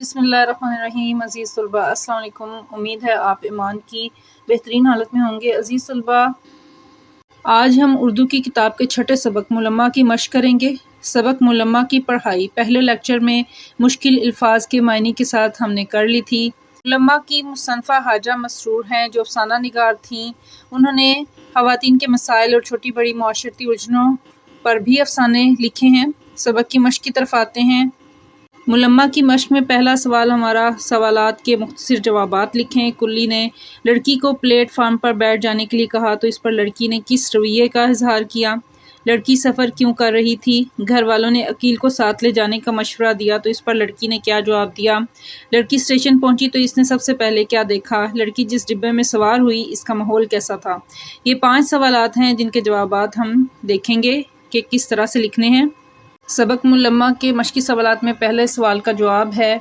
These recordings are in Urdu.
بسم اللہ الرحمن الرحیم۔ عزیز طلباء السلام علیکم، امید ہے آپ ایمان کی بہترین حالت میں ہوں گے۔ عزیز طلباء، آج ہم اردو کی کتاب کے چھٹے سبق ملمہ کی مشق کریں گے۔ سبق ملمہ کی پڑھائی پہلے لیکچر میں مشکل الفاظ کے معنی کے ساتھ ہم نے کر لی تھی۔ ملمہ کی مصنفہ حاجہ مسرور ہیں جو افسانہ نگار تھیں۔ انہوں نے خواتین کے مسائل اور چھوٹی بڑی معاشرتی الجھنوں پر بھی افسانے لکھے ہیں۔ سبق کی مشق کی طرف آتے ہیں۔ ملمہ کی مشق میں پہلا سوال ہمارا سوالات کے مختصر جوابات لکھیں۔ کلی نے لڑکی کو پلیٹ فارم پر بیٹھ جانے کے لیے کہا تو اس پر لڑکی نے کس رویے کا اظہار کیا؟ لڑکی سفر کیوں کر رہی تھی؟ گھر والوں نے عقیل کو ساتھ لے جانے کا مشورہ دیا تو اس پر لڑکی نے کیا جواب دیا؟ لڑکی اسٹیشن پہنچی تو اس نے سب سے پہلے کیا دیکھا؟ لڑکی جس ڈبے میں سوار ہوئی اس کا ماحول کیسا تھا؟ یہ 5 سوالات ہیں جن کے جوابات ہم دیکھیں گے کہ کس طرح سے لکھنے ہیں۔ سبق ملمہ کے مشقی سوالات میں پہلے سوال کا جواب ہے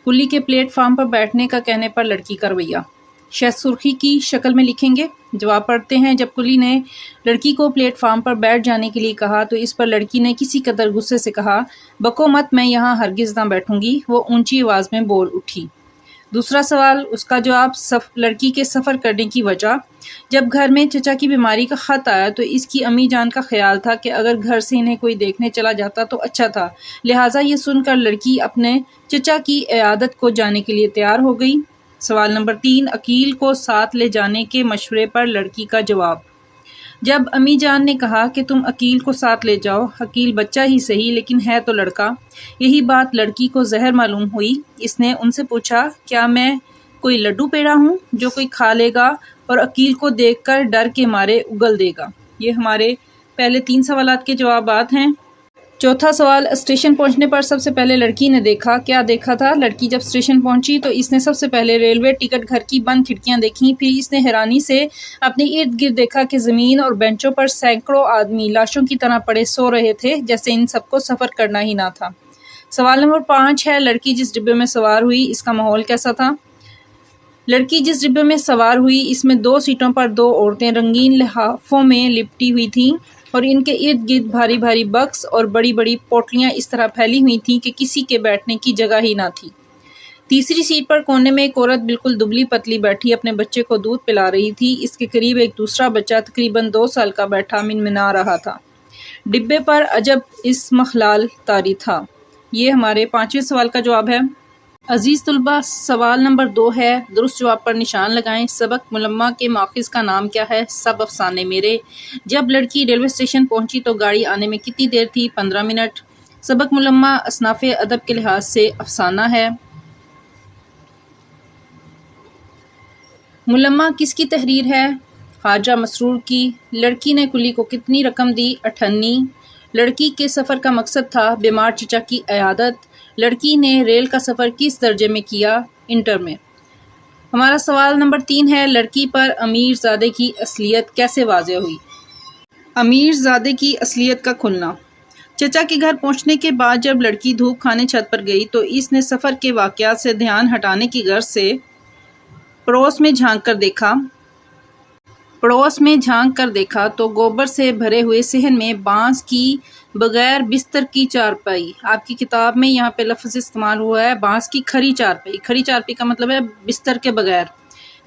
کلی کے پلیٹ فارم پر بیٹھنے کا کہنے پر لڑکی کا رویہ۔ شہ سرخی کی شکل میں لکھیں گے۔ جواب پڑھتے ہیں۔ جب کلی نے لڑکی کو پلیٹ فارم پر بیٹھ جانے کے لیے کہا تو اس پر لڑکی نے کسی قدر غصے سے کہا، بکو مت، میں یہاں ہرگز نہ بیٹھوں گی۔ وہ اونچی آواز میں بول اٹھی۔ دوسرا سوال، اس کا جواب، لڑکی کے سفر کرنے کی وجہ۔ جب گھر میں چچا کی بیماری کا خط آیا تو اس کی امی جان کا خیال تھا کہ اگر گھر سے انہیں کوئی دیکھنے چلا جاتا تو اچھا تھا، لہٰذا یہ سن کر لڑکی اپنے چچا کی عیادت کو جانے کے لیے تیار ہو گئی۔ سوال نمبر 3، عقیل کو ساتھ لے جانے کے مشورے پر لڑکی کا جواب۔ جب امی جان نے کہا کہ تم عقیل کو ساتھ لے جاؤ، عقیل بچہ ہی صحیح لیکن ہے تو لڑکا، یہی بات لڑکی کو زہر معلوم ہوئی۔ اس نے ان سے پوچھا، کیا میں کوئی لڈو پیڑا ہوں جو کوئی کھا لے گا اور عقیل کو دیکھ کر ڈر کے مارے اگل دے گا؟ یہ ہمارے پہلے 3 سوالات کے جوابات ہیں۔ چوتھا سوال، اسٹیشن پہنچنے پر سب سے پہلے لڑکی نے دیکھا۔ کیا دیکھا تھا؟ لڑکی جب اسٹیشن پہنچی تو اس نے سب سے پہلے ریلوے ٹکٹ گھر کی بند کھڑکیاں دیکھیں، پھر اس نے حیرانی سے اپنے ارد گرد دیکھا کہ زمین اور بینچوں پر سینکڑوں آدمی لاشوں کی طرح پڑے سو رہے تھے جیسے ان سب کو سفر کرنا ہی نہ تھا۔ سوال نمبر 5 ہے لڑکی جس ڈبے میں سوار ہوئی اس کا ماحول کیسا تھا؟ لڑکی جس ڈبے میں سوار ہوئی اس میں 2 سیٹوں پر 2 عورتیں رنگین لحافوں میں لپٹی ہوئی تھیں اور ان کے ارد گرد بھاری بھاری بکس اور بڑی بڑی پوٹلیاں اس طرح پھیلی ہوئی تھیں کہ کسی کے بیٹھنے کی جگہ ہی نہ تھی۔ تیسری سیٹ پر کونے میں ایک عورت بالکل دبلی پتلی بیٹھی اپنے بچے کو دودھ پلا رہی تھی۔ اس کے قریب ایک دوسرا بچہ تقریباً 2 سال کا بیٹھا منمنا رہا تھا۔ ڈبے پر عجب اسمخلال طاری تھا۔ یہ ہمارے 5ویں سوال کا جواب ہے۔ عزیز طلباء، سوال نمبر 2 ہے، درست جواب پر نشان لگائیں۔ سبق ملمہ کے ماخذ کا نام کیا ہے؟ سب افسانے میرے۔ جب لڑکی ریلوے اسٹیشن پہنچی تو گاڑی آنے میں کتنی دیر تھی؟ 15 منٹ۔ سبق ملمہ اصناف ادب کے لحاظ سے افسانہ ہے۔ ملمہ کس کی تحریر ہے؟ حاجہ مسرور کی۔ لڑکی نے کلی کو کتنی رقم دی؟ 58۔ لڑکی کے سفر کا مقصد تھا بیمار چچا کی عیادت۔ لڑکی نے ریل کا سفر کس درجے میں کیا؟ انٹر میں۔ ہمارا سوال نمبر 3 ہے، لڑکی پر امیر زادے کی اصلیت کیسے واضح ہوئی؟ امیر زادے کی اصلیت کا کھلنا۔ چچا کے گھر پہنچنے کے بعد جب لڑکی دھوپ کھانے چھت پر گئی تو اس نے سفر کے واقعات سے دھیان ہٹانے کی غرض سے پڑوس میں جھانک کر دیکھا تو گوبر سے بھرے ہوئے صحن میں بانس کی بغیر بستر کی چارپائی، آپ کی کتاب میں یہاں پہ لفظ استعمال ہوا ہے بانس کی کھری چارپائی۔ کھری چارپائی کا مطلب ہے بستر کے بغیر۔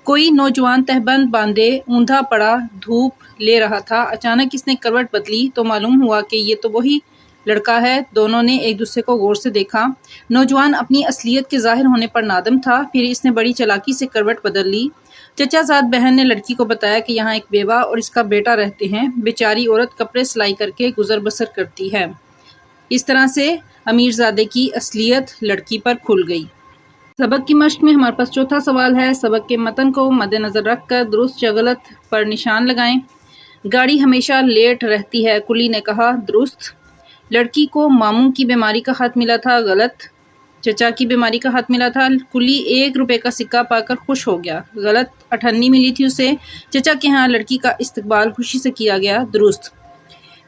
کوئی نوجوان تہبند باندھے اوندھا پڑا دھوپ لے رہا تھا۔ اچانک اس نے کروٹ بدلی تو معلوم ہوا کہ یہ تو وہی لڑکا ہے۔ دونوں نے ایک دوسرے کو غور سے دیکھا۔ نوجوان اپنی اصلیت کے ظاہر ہونے پر نادم تھا، پھر اس نے بڑی چالاکی سے کروٹ بدل لی۔ چچا زاد بہن نے لڑکی کو بتایا کہ یہاں ایک بیوہ اور اس کا بیٹا رہتے ہیں، بیچاری عورت کپڑے سلائی کر کے گزر بسر کرتی ہے۔ اس طرح سے امیر زادے کی اصلیت لڑکی پر کھل گئی۔ سبق کی مشق میں ہمارے پاس چوتھا سوال ہے، سبق کے متن کو مد نظر رکھ کر درست یا غلط پر نشان لگائیں۔ گاڑی ہمیشہ لیٹ رہتی ہے، کلی نے کہا۔ درست۔ لڑکی کو ماموں کی بیماری کا خط ملا تھا، غلط۔ چچا کی بیماری کا خط ملا تھا، کلی 1 روپے کا سکہ پا کر خوش ہو گیا، غلط۔ 58 ملی تھی اسے، چچا کے ہاں لڑکی کا استقبال خوشی سے کیا گیا، درست۔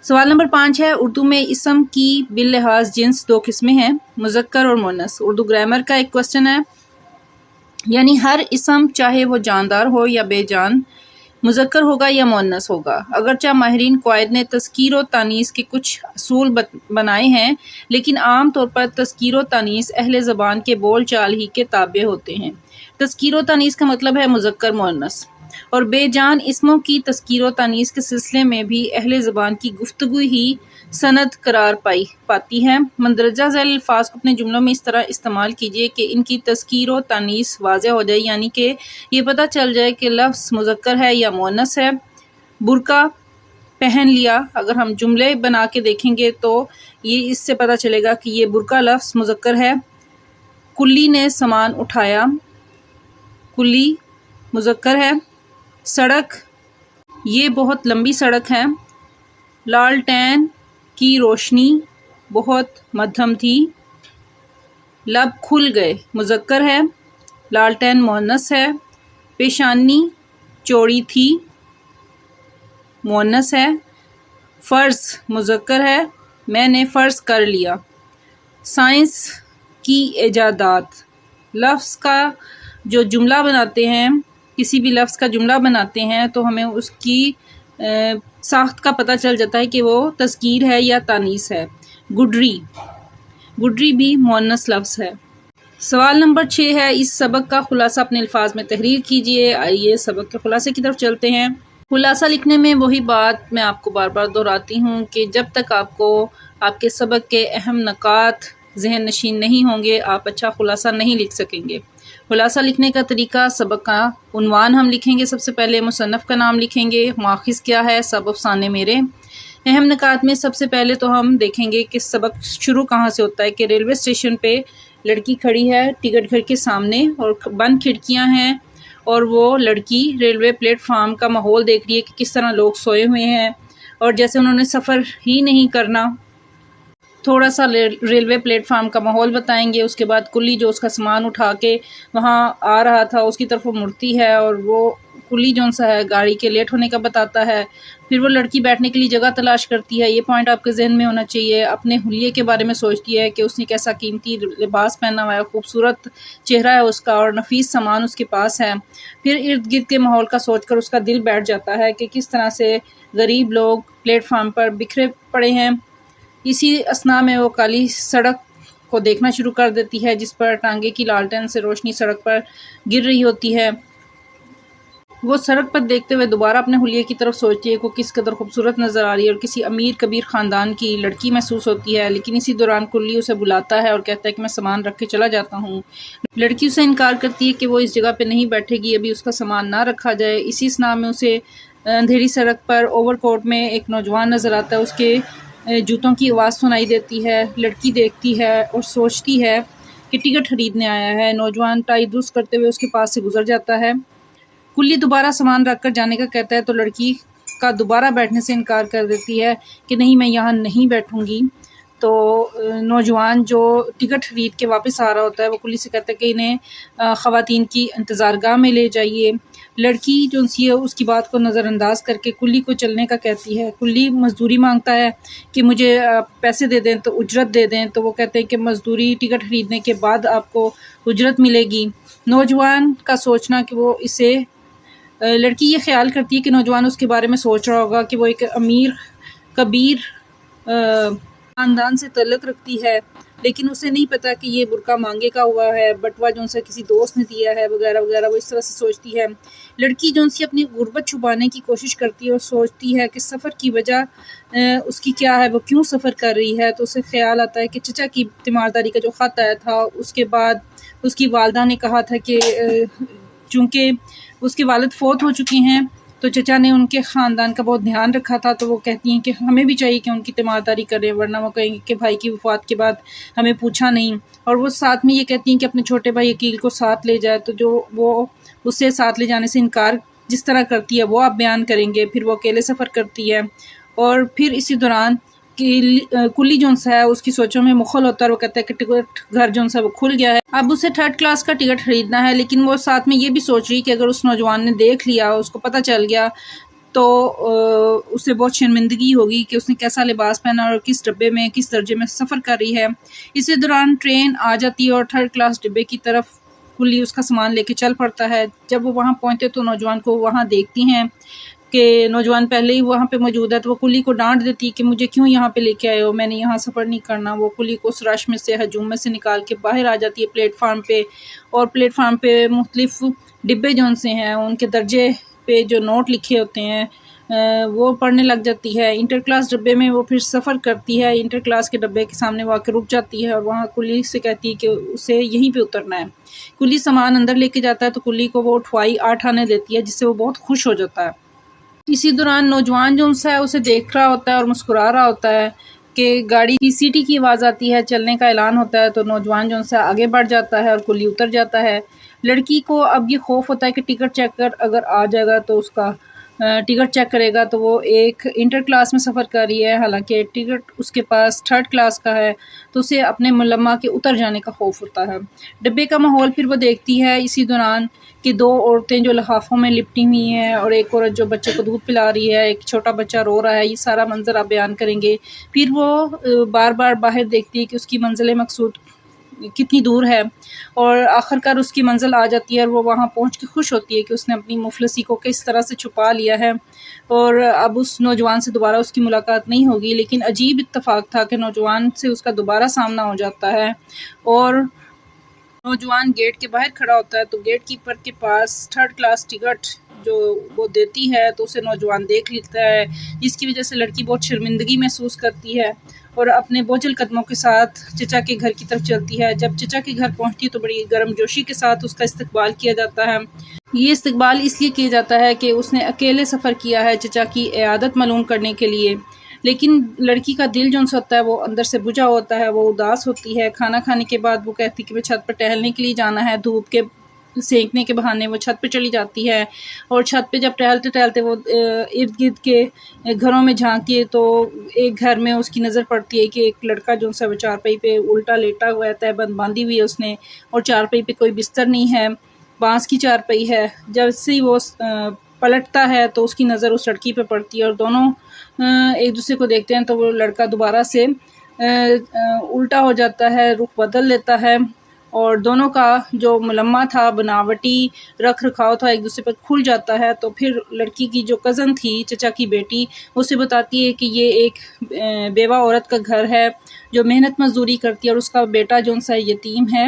سوال نمبر 5 ہے، اردو میں اسم کی باللحاظ جنس 2 قسمیں ہیں، مذکر اور مؤنث۔ اردو گرامر کا ایک کوسچن ہے، یعنی ہر اسم چاہے وہ جاندار ہو یا بے جان مذکر ہوگا یا مؤنث ہوگا۔ اگرچہ ماہرین قواعد نے تذکیر و تانیث کے کچھ اصول بنائے ہیں، لیکن عام طور پر تذکیر و تانیث اہل زبان کے بول چال ہی کے تابع ہوتے ہیں۔ تذکیر و تانیث کا مطلب ہے مذکر مؤنث، اور بے جان اسموں کی تذکیر و تانیث کے سلسلے میں بھی اہل زبان کی گفتگو ہی سند قرار پاتی ہے۔ مندرجہ ذیل الفاظ کو اپنے جملوں میں اس طرح استعمال کیجیے کہ ان کی تذکیر و تانیث واضح ہو جائے، یعنی کہ یہ پتہ چل جائے کہ لفظ مذکر ہے یا مؤنث ہے۔ برقع پہن لیا، اگر ہم جملے بنا کے دیکھیں گے تو یہ اس سے پتہ چلے گا کہ یہ برقع لفظ مذکر ہے۔ کلی نے سامان اٹھایا، کلی مذکر ہے۔ سڑک، یہ بہت لمبی سڑک ہے۔ لالٹین کی روشنی بہت مدھم تھی۔ لب کھل گئے، مذکر ہے، لالٹین مؤنث ہے۔ پیشانی چوڑی تھی، مؤنث ہے۔ فرض مذکر ہے، میں نے فرض کر لیا۔ سائنس کی ایجادات، لفظ کا جو جملہ بناتے ہیں، کسی بھی لفظ کا جملہ بناتے ہیں تو ہمیں اس کی ساخت کا پتہ چل جاتا ہے کہ وہ تذکیر ہے یا تانیث ہے۔ گڈری، گڈری بھی مؤنث لفظ ہے۔ سوال نمبر 6 ہے، اس سبق کا خلاصہ اپنے الفاظ میں تحریر کیجیے۔ آئیے سبق کے خلاصے کی طرف چلتے ہیں۔ خلاصہ لکھنے میں وہی بات میں آپ کو بار بار دہراتی ہوں کہ جب تک آپ کو آپ کے سبق کے اہم نکات ذہن نشین نہیں ہوں گے، آپ اچھا خلاصہ نہیں لکھ سکیں گے۔ خلاصہ لکھنے کا طریقہ، سبق کا عنوان ہم لکھیں گے، سب سے پہلے مصنف کا نام لکھیں گے، ماخذ کیا ہے، سب افسانے میرے۔ اہم نکات میں سب سے پہلے تو ہم دیکھیں گے کہ سبق شروع کہاں سے ہوتا ہے، کہ ریلوے اسٹیشن پہ لڑکی کھڑی ہے ٹکٹ گھر کے سامنے اور بند کھڑکیاں ہیں، اور وہ لڑکی ریلوے پلیٹ فارم کا ماحول دیکھ رہی ہے کہ کس طرح لوگ سوئے ہوئے ہیں، اور جیسے انہوں نے سفر ہی نہیں کرنا، تھوڑا سا ریلوے پلیٹ فارم کا ماحول بتائیں گے۔ اس کے بعد کلی جو اس کا سامان اٹھا کے وہاں آ رہا تھا اس کی طرف وہ مڑتی ہے، اور وہ کلی جو سا ہے گاڑی کے لیٹ ہونے کا بتاتا ہے۔ پھر وہ لڑکی بیٹھنے کے لیے جگہ تلاش کرتی ہے، یہ پوائنٹ آپ کے ذہن میں ہونا چاہیے۔ اپنے حلیے کے بارے میں سوچتی ہے کہ اس نے کیسا قیمتی لباس پہنا ہوا ہے، خوبصورت چہرہ ہے اس کا، اور نفیس سامان اس کے پاس ہے۔ پھر ارد گرد کے ماحول کا سوچ کر اس کا دل بیٹھ جاتا ہے کہ کس طرح سے غریب لوگ پلیٹ فارم پر بکھرے پڑے ہیں۔ اسی اثناء میں وہ کالی سڑک کو دیکھنا شروع کر دیتی ہے جس پر ٹانگے کی لالٹین سے روشنی سڑک پر گر رہی ہوتی ہے۔ وہ سڑک پر دیکھتے ہوئے دوبارہ اپنے حلیے کی طرف سوچتی ہے کہ کس قدر خوبصورت نظر آ رہی ہے اور کسی امیر کبیر خاندان کی لڑکی محسوس ہوتی ہے، لیکن اسی دوران کلی اسے بلاتا ہے اور کہتا ہے کہ میں سامان رکھ کے چلا جاتا ہوں۔ لڑکی اسے انکار کرتی ہے کہ وہ اس جگہ پہ نہیں بیٹھے گی، ابھی اس کا سامان نہ رکھا جائے۔ اسی اثناء میں اسے اندھیری سڑک پر اوور کوٹ میں ایک نوجوان نظر آتا ہے، اس کے جوتوں کی آواز سنائی دیتی ہے۔ لڑکی دیکھتی ہے اور سوچتی ہے کہ ٹکٹ خریدنے آیا ہے۔ نوجوان ٹائی درست کرتے ہوئے اس کے پاس سے گزر جاتا ہے۔ کلی دوبارہ سامان رکھ کر جانے کا کہتا ہے تو لڑکی کا دوبارہ بیٹھنے سے انکار کر دیتی ہے کہ نہیں، میں یہاں نہیں بیٹھوں گی۔ تو نوجوان جو ٹکٹ خرید کے واپس آ رہا ہوتا ہے وہ کلی سے کہتا ہے کہ انہیں خواتین کی انتظارگاہ میں لے جائیے۔ لڑکی جو ہے اس کی بات کو نظر انداز کر کے کلی کو چلنے کا کہتی ہے۔ کلی مزدوری مانگتا ہے کہ مجھے پیسے دے دیں، تو اجرت دے دیں، تو وہ کہتے ہیں کہ مزدوری ٹکٹ خریدنے کے بعد آپ کو اجرت ملے گی۔ نوجوان کا سوچنا کہ وہ اسے لڑکی یہ خیال کرتی ہے کہ نوجوان اس کے بارے میں سوچ رہا ہوگا کہ وہ ایک امیر کبیر خاندان سے تعلق رکھتی ہے، لیکن اسے نہیں پتا کہ یہ برقع مانگے کا ہوا ہے، بٹوا جو سے کسی دوست نے دیا ہے وغیرہ وغیرہ، وہ اس طرح سے سوچتی ہے۔ لڑکی جو سے اپنی غربت چھپانے کی کوشش کرتی ہے اور سوچتی ہے کہ سفر کی وجہ اس کی کیا ہے، وہ کیوں سفر کر رہی ہے۔ تو اسے خیال آتا ہے کہ چچا کی تیمارداری کا جو خط آیا تھا، اس کے بعد اس کی والدہ نے کہا تھا کہ چونکہ اس کے والد فوت ہو چکے ہیں تو چچا نے ان کے خاندان کا بہت دھیان رکھا تھا، تو وہ کہتی ہیں کہ ہمیں بھی چاہیے کہ ان کی تیمارداری کریں، ورنہ وہ کہیں گے کہ بھائی کی وفات کے بعد ہمیں پوچھا نہیں۔ اور وہ ساتھ میں یہ کہتی ہیں کہ اپنے چھوٹے بھائی عقیل کو ساتھ لے جائے، تو جو وہ اسے ساتھ لے جانے سے انکار جس طرح کرتی ہے وہ آپ بیان کریں گے۔ پھر وہ اکیلے سفر کرتی ہے، اور پھر اسی دوران کلی جو ہے اس کی سوچوں میں مخل ہوتا ہے، وہ کہتا ہے کہ ٹکٹ گھر جو ہے وہ کھل گیا ہے، اب اسے 3rd کلاس کا ٹکٹ خریدنا ہے۔ لیکن وہ ساتھ میں یہ بھی سوچ رہی کہ اگر اس نوجوان نے دیکھ لیا، اس کو پتہ چل گیا، تو اسے بہت شرمندگی ہوگی کہ اس نے کیسا لباس پہنا اور کس ڈبے میں کس درجے میں سفر کر رہی ہے۔ اسی دوران ٹرین آ جاتی ہے اور 3rd کلاس ڈبے کی طرف کلی اس کا سامان لے کے چل پڑتا ہے۔ جب وہ وہاں پہنچتے تو نوجوان کو وہاں دیکھتی ہیں کہ نوجوان پہلے ہی وہاں پہ موجود ہے، تو وہ کلی کو ڈانٹ دیتی کہ مجھے کیوں یہاں پہ لے کے آئے ہو، میں نے یہاں سفر نہیں کرنا۔ وہ کلی کو اس رش میں سے، ہجوم میں سے نکال کے باہر آ جاتی ہے پلیٹ فارم پہ، اور پلیٹ فارم پہ مختلف ڈبے جون سے ہیں ان کے درجے پہ جو نوٹ لکھے ہوتے ہیں وہ پڑھنے لگ جاتی ہے۔ انٹر کلاس ڈبے میں وہ پھر سفر کرتی ہے، انٹر کلاس کے ڈبے کے سامنے وہ آ کے رک جاتی ہے اور وہاں کلی سے کہتی ہے کہ اسے یہیں پہ اترنا ہے۔ کلی سامان اندر لے کے جاتا ہے تو کلی کو وہ اٹھوائی 8 آنے دیتی ہے، جس سے وہ بہت خوش ہو جاتا ہے۔ اسی دوران نوجوان جو ہے اسے دیکھ رہا ہوتا ہے اور مسکرا رہا ہوتا ہے کہ گاڑی کی سیٹی کی آواز آتی ہے، چلنے کا اعلان ہوتا ہے، تو نوجوان جو ہے آگے بڑھ جاتا ہے اور کلی اتر جاتا ہے۔ لڑکی کو اب یہ خوف ہوتا ہے کہ ٹکٹ چیکر اگر آ جائے گا تو اس کا ٹکٹ چیک کرے گا تو وہ ایک انٹر کلاس میں سفر کر رہی ہے، حالانکہ ٹکٹ اس کے پاس 3rd کلاس کا ہے، تو اسے اپنے ملمہ کے اتر جانے کا خوف ہوتا ہے۔ ڈبے کا ماحول پھر وہ دیکھتی ہے اسی دوران کہ 2 عورتیں جو لحافوں میں لپٹی ہوئی ہیں اور ایک عورت جو بچے کو دودھ پلا رہی ہے، ایک چھوٹا بچہ رو رہا ہے۔ یہ سارا منظر آپ بیان کریں گے۔ پھر وہ بار بار باہر دیکھتی ہے کہ اس کی منزل مقصود کتنی دور ہے، اور آخر کار اس کی منزل آ جاتی ہے اور وہ وہاں پہنچ کے خوش ہوتی ہے کہ اس نے اپنی مفلسی کو کس طرح سے چھپا لیا ہے، اور اب اس نوجوان سے دوبارہ اس کی ملاقات نہیں ہوگی۔ لیکن عجیب اتفاق تھا کہ نوجوان سے اس کا دوبارہ سامنا ہو جاتا ہے، اور نوجوان گیٹ کے باہر کھڑا ہوتا ہے تو گیٹ کیپر کے پاس 3rd کلاس ٹکٹ جو وہ دیتی ہے تو اسے نوجوان دیکھ لیتا ہے، جس کی وجہ سے لڑکی بہت شرمندگی محسوس کرتی ہے اور اپنے بوجھل قدموں کے ساتھ چچا کے گھر کی طرف چلتی ہے۔ جب چچا کے گھر پہنچتی ہے تو بڑی گرم جوشی کے ساتھ اس کا استقبال کیا جاتا ہے۔ یہ استقبال اس لیے کیا جاتا ہے کہ اس نے اکیلے سفر کیا ہے چچا کی عیادت معلوم کرنے کے لیے، لیکن لڑکی کا دل جو ہوتا ہے وہ اندر سے بجھا ہوتا ہے، وہ اداس ہوتی ہے۔ کھانا کھانے کے بعد وہ کہتی کہ میں چھت پر ٹہلنے کے لیے جانا ہے، دھوپ کے سینکنے کے بہانے وہ چھت پہ چلی جاتی ہے، اور چھت پہ جب ٹہلتے ٹہلتے وہ ارد گرد کے گھروں میں جھانکتی ہے تو ایک گھر میں اس کی نظر پڑتی ہے کہ ایک لڑکا جو ہے وہ چارپائی پہ الٹا لیٹا ہوا ہے، تہبند باندھی ہوئی ہے اس نے، اور چارپائی پہ کوئی بستر نہیں ہے، بانس کی چارپائی ہے۔ جب سے وہ پلٹتا ہے تو اس کی نظر اس لڑکی پہ پڑتی ہے، اور دونوں ایک دوسرے کو دیکھتے ہیں تو وہ لڑکا دوبارہ سے الٹا ہو جاتا ہے، رخ بدل لیتا ہے، اور دونوں کا جو ملمہ تھا، بناوٹی رکھ رکھاؤ تھا، ایک دوسرے پر کھل جاتا ہے۔ تو پھر لڑکی کی جو کزن تھی چچا کی بیٹی، اسے بتاتی ہے کہ یہ ایک بیوہ عورت کا گھر ہے جو محنت مزدوری کرتی ہے، اور اس کا بیٹا جو سا یتیم ہے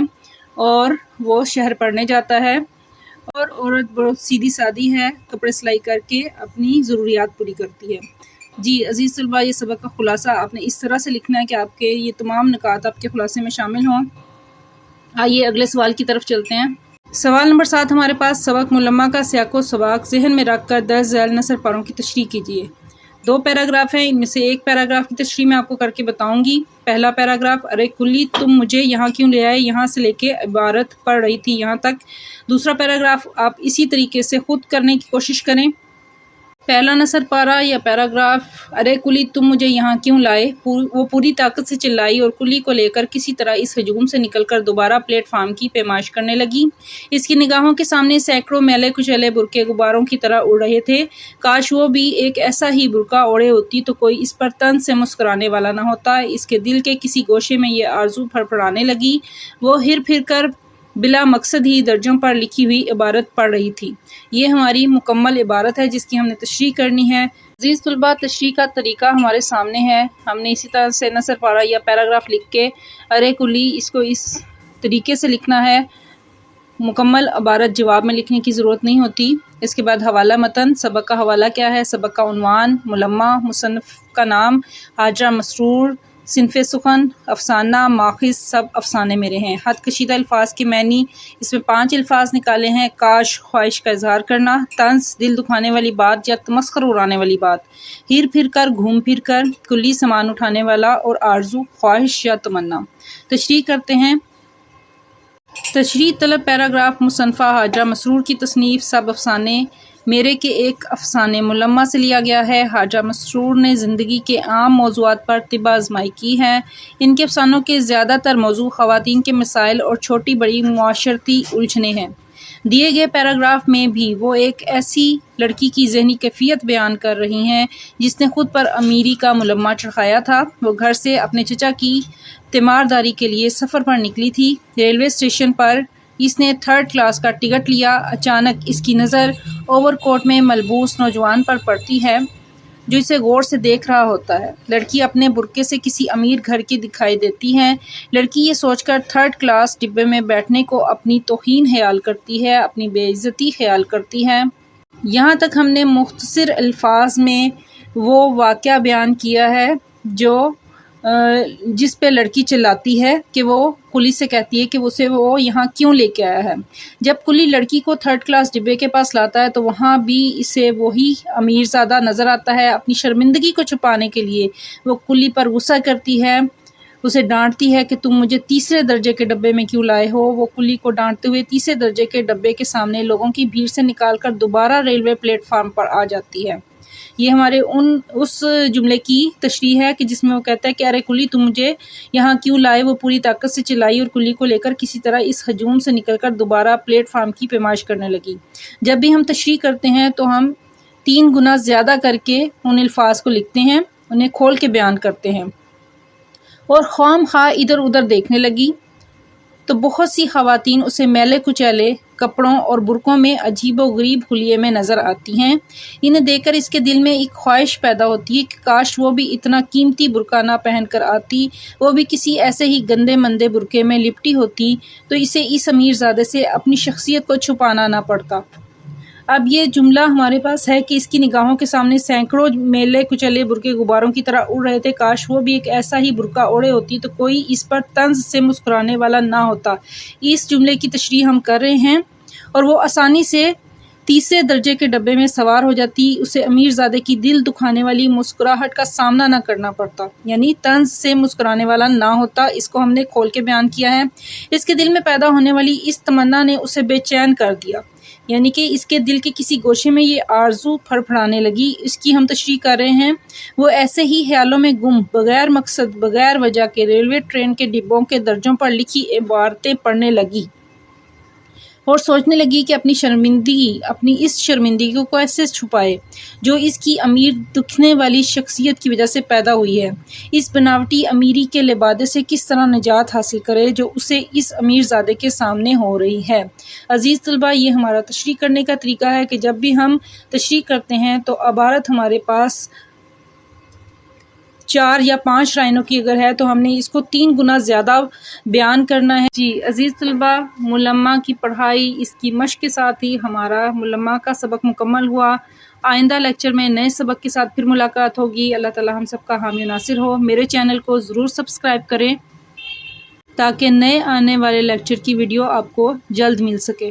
اور وہ شہر پڑھنے جاتا ہے، اور عورت بہت سیدھی سادی ہے، کپڑے سلائی کر کے اپنی ضروریات پوری کرتی ہے۔ جی عزیز طلباء، یہ سبق کا خلاصہ آپ نے اس طرح سے لکھنا ہے کہ آپ کے یہ تمام نکات آپ کے خلاصے میں شامل ہوں۔ آئیے اگلے سوال کی طرف چلتے ہیں۔ سوال نمبر 7 ہمارے پاس، سبق ملمہ کا سیاق و سباق ذہن میں رکھ کر درج ذیل نثر پاروں کی تشریح کیجیے۔ 2 پیراگراف ہیں، ان میں سے ایک پیراگراف کی تشریح میں آپ کو کر کے بتاؤں گی۔ پہلا پیراگراف، ارے کلی تم مجھے یہاں کیوں لے آئے، یہاں سے لے کے عبارت پڑھ رہی تھی یہاں تک۔ دوسرا پیراگراف آپ اسی طریقے سے خود کرنے کی کوشش کریں۔ پہلا نثر پارہ یا پیراگراف، ارے کلی تم مجھے یہاں کیوں لائے، وہ پوری طاقت سے چلائی اور کلی کو لے کر کسی طرح اس ہجوم سے نکل کر دوبارہ پلیٹ فارم کی پیمائش کرنے لگی۔ اس کی نگاہوں کے سامنے سینکڑوں میلے کچیلے برقعے غباروں کی طرح اڑ رہے تھے۔ کاش وہ بھی ایک ایسا ہی برقع اوڑھے ہوتی تو کوئی اس پر طنز سے مسکرانے والا نہ ہوتا۔ اس کے دل کے کسی گوشے میں یہ آرزو پھڑپڑانے لگی۔ وہ ہر پھر کر بلا مقصد ہی درجوں پر لکھی ہوئی عبارت پڑھ رہی تھی۔ یہ ہماری مکمل عبارت ہے جس کی ہم نے تشریح کرنی ہے۔ عزیز طلباء، تشریح کا طریقہ ہمارے سامنے ہے۔ ہم نے اسی طرح سے نثر پارہ یا پیراگراف لکھ کے ارے کلی اس کو اس طریقے سے لکھنا ہے۔ مکمل عبارت جواب میں لکھنے کی ضرورت نہیں ہوتی۔ اس کے بعد حوالہ متن، سبق کا حوالہ کیا ہے، سبق کا عنوان، ملمہ، مصنف کا نام، حاجرہ مسرور، صنف سخن، افسانہ، ماخذ، سب افسانے میرے ہیں۔ حد کشیدہ الفاظ کے معنی، اس میں 5 الفاظ نکالے ہیں۔ کاش، خواہش کا اظہار کرنا، طنز، دل دکھانے والی بات یا تمسخر اڑانے والی بات، ہیر پھر کر، گھوم پھر کر، کلی سامان اٹھانے والا، اور آرزو، خواہش یا تمنا۔ تشریح کرتے ہیں۔ تشریح طلب پیراگراف، مصنفہ حاجرہ مسرور کی تصنیف سب افسانے میرے کے ایک افسانے ملمہ سے لیا گیا ہے۔ حاجرہ مسرور نے زندگی کے عام موضوعات پر طب آزمائی کی ہے۔ ان کے افسانوں کے زیادہ تر موضوع خواتین کے مسائل اور چھوٹی بڑی معاشرتی الجھنیں ہیں۔ دیے گئے پیراگراف میں بھی وہ ایک ایسی لڑکی کی ذہنی کیفیت بیان کر رہی ہیں جس نے خود پر امیری کا ملمہ چڑھایا تھا۔ وہ گھر سے اپنے چچا کی تیمارداری کے لیے سفر پر نکلی تھی۔ ریلوے اسٹیشن پر اس نے 3rd کلاس کا ٹکٹ لیا۔ اچانک اس کی نظر اوور کوٹ میں ملبوس نوجوان پر پڑتی ہے جو اسے غور سے دیکھ رہا ہوتا ہے۔ لڑکی اپنے برقعے سے کسی امیر گھر کی دکھائی دیتی ہے۔ لڑکی یہ سوچ کر 3rd کلاس ڈبے میں بیٹھنے کو اپنی توہین خیال کرتی ہے، اپنی بے عزتی خیال کرتی ہے۔ یہاں تک ہم نے مختصر الفاظ میں وہ واقعہ بیان کیا ہے جس پہ لڑکی چلاتی ہے کہ وہ کلی سے کہتی ہے کہ اسے وہ یہاں کیوں لے کے آیا ہے۔ جب کلی لڑکی کو 3rd کلاس ڈبے کے پاس لاتا ہے تو وہاں بھی اسے وہی امیر زادہ نظر آتا ہے۔ اپنی شرمندگی کو چھپانے کے لیے وہ کلی پر غصہ کرتی ہے، اسے ڈانٹتی ہے کہ تم مجھے 3رے درجے کے ڈبے میں کیوں لائے ہو۔ وہ کلی کو ڈانٹتے ہوئے 3رے درجے کے ڈبے کے سامنے لوگوں کی بھیڑ سے نکال کر دوبارہ ریلوے پلیٹ فارم پر آ جاتی ہے۔ یہ ہمارے اس جملے کی تشریح ہے کہ جس میں وہ کہتا ہے کہ ارے کلی تم مجھے یہاں کیوں لائے۔ وہ پوری طاقت سے چلائی اور کلی کو لے کر کسی طرح اس ہجوم سے نکل کر دوبارہ پلیٹ فارم کی پیمائش کرنے لگی۔ جب بھی ہم تشریح کرتے ہیں تو ہم 3 گنا زیادہ کر کے ان الفاظ کو لکھتے ہیں، انہیں کھول کے بیان کرتے ہیں۔ اور خواہ مخواہ ادھر ادھر دیکھنے لگی تو بہت سی خواتین اسے میلے کچیلے کپڑوں اور برقعوں میں عجیب و غریب حلیے میں نظر آتی ہیں۔ انہیں دیکھ کر اس کے دل میں ایک خواہش پیدا ہوتی ہے کہ کاش وہ بھی اتنا قیمتی برقع نہ پہن کر آتی، وہ بھی کسی ایسے ہی گندے مندے برقعے میں لپٹی ہوتی تو اسے اس امیر زادے سے اپنی شخصیت کو چھپانا نہ پڑتا۔ اب یہ جملہ ہمارے پاس ہے کہ اس کی نگاہوں کے سامنے سینکڑوں میلے کچلے برقعے غباروں کی طرح اڑ رہے تھے۔ کاش وہ بھی ایک ایسا ہی برقع اوڑھے ہوتی تو کوئی اس پر طنز سے مسکرانے والا نہ ہوتا۔ اس جملے کی تشریح ہم کر رہے ہیں اور وہ آسانی سے 3رے درجے کے ڈبے میں سوار ہو جاتی، اسے امیر زادے کی دل دکھانے والی مسکراہٹ کا سامنا نہ کرنا پڑتا، یعنی طنز سے مسکرانے والا نہ ہوتا۔ اس کو ہم نے کھول کے بیان کیا ہے۔ اس کے دل میں پیدا ہونے والی اس تمنا نے اسے بے چین کر دیا، یعنی کہ اس کے دل کے کسی گوشے میں یہ آرزو پھڑپھڑانے لگی۔ اس کی ہم تشریح کر رہے ہیں۔ وہ ایسے ہی خیالوں میں گم، بغیر مقصد بغیر وجہ کے ریلوے ٹرین کے ڈبوں کے درجوں پر لکھی عبارتیں پڑھنے لگی اور سوچنے لگی کہ اپنی اس شرمندگی کو کیسے چھپائے جو اس کی امیر دکھنے والی شخصیت کی وجہ سے پیدا ہوئی ہے۔ اس بناوٹی امیری کے لبادے سے کس طرح نجات حاصل کرے جو اسے اس امیر زادے کے سامنے ہو رہی ہے۔ عزیز طلبہ، یہ ہمارا تشریح کرنے کا طریقہ ہے کہ جب بھی ہم تشریح کرتے ہیں تو عبارت ہمارے پاس 4 یا 5 لائنوں کی اگر ہے تو ہم نے اس کو 3 گنا زیادہ بیان کرنا ہے۔ جی عزیز طلبہ، ملمہ کی پڑھائی اس کی مشق کے ساتھ ہی ہمارا ملمہ کا سبق مکمل ہوا۔ آئندہ لیکچر میں نئے سبق کے ساتھ پھر ملاقات ہوگی۔ اللہ تعالی ہم سب کا حامی و ناصر ہو۔ میرے چینل کو ضرور سبسکرائب کریں تاکہ نئے آنے والے لیکچر کی ویڈیو آپ کو جلد مل سکے۔